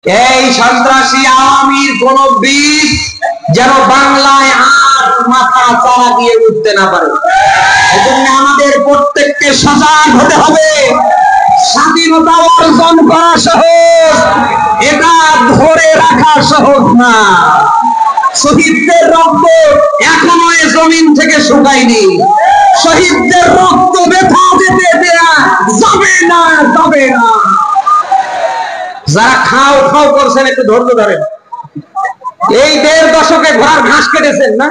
এই সন্ত্রাসী আওয়ামীর কোন বীজ যেন বাংলায় আর মাথা চারা দিয়ে উঠতে না পারে। এজন্য আমাদের প্রত্যেককে সজাগ হতে হবে। স্বাধীনতা অর্জন করা সহজ, এটা ধরে রাখা সহজ না। শহীদদের রক্ত এখনো এ জমিন থেকে শুকায়নি। শহীদদের রক্ত ব্যথা যেতে দেয়া যাবে না, যাবে না। যারা খাও খাও করছেন একটু ধৈর্য ধরেন। এই ১.৫ দশকে ঘোড়ার ঘাস কেটেছেন না,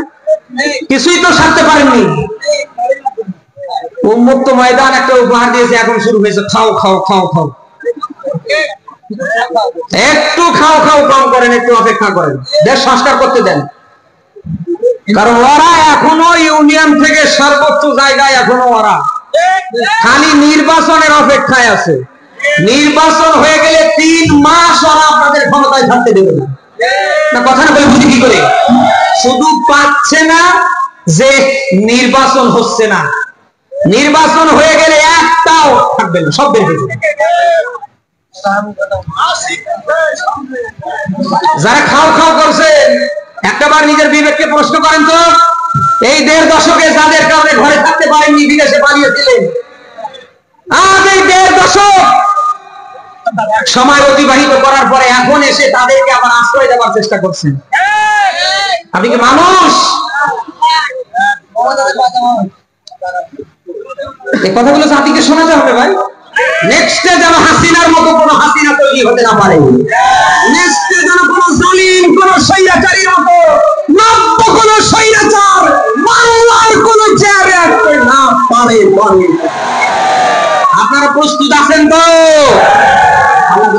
কিছুই তো সারতে পারেননি। উন্মুক্ত ময়দান একটা উপহার দিয়েছে, এখন শুরু হয়েছে খাও খাও খাও খাও। একটু খাও খাও কম করেন, একটু অপেক্ষা করেন, দেশ সংস্কার করতে দেন। কারণ ওরা এখনো ইউনিয়ন থেকে সর্বোচ্চ জায়গায় এখনো ওরা খালি নির্বাচনের অপেক্ষায় আছে। নির্বাচন হয়ে গেলে ৩ মাস ওরা আপনাদের ক্ষমতায় থাকতে দেবে না। কথাটা বলে বুঝি কি করে? শুধু পাচ্ছে না যে নির্বাচন হচ্ছে না, নির্বাচন হয়ে গেলে একটাও থাকবে না, সব বের হয়ে যাবে। যারা খাও খাও করছেন একটাবার নিজের বিবেককে প্রশ্ন করেন তো, এই ১.৫ দশকে যাদের কারণে ঘরে থাকতে পারেননি, বিদেশে পালিয়েছিলেন, আজ এই ১.৫ দশক সময় অতিবাহিত করার পরে এখন এসে তাদেরকে আবার আশ্রয় দেওয়ার চেষ্টা করছেন। আপনি কি মানুষ? এই কথাগুলো জাতিকে শোনাতে হবে ভাই। নেক্সটে যেন হাসিনার মতো কোন হাসিনা তৈরি হতে না পারে। নেক্সটে যেন কোন জালিম, কোন স্বৈরাচারীর মতো নব্য কোন স্বৈরাচার বাংলার কোন চেয়ারে আসতে না পারে। আপনারা প্রস্তুত আছেন তো? আল্লাহ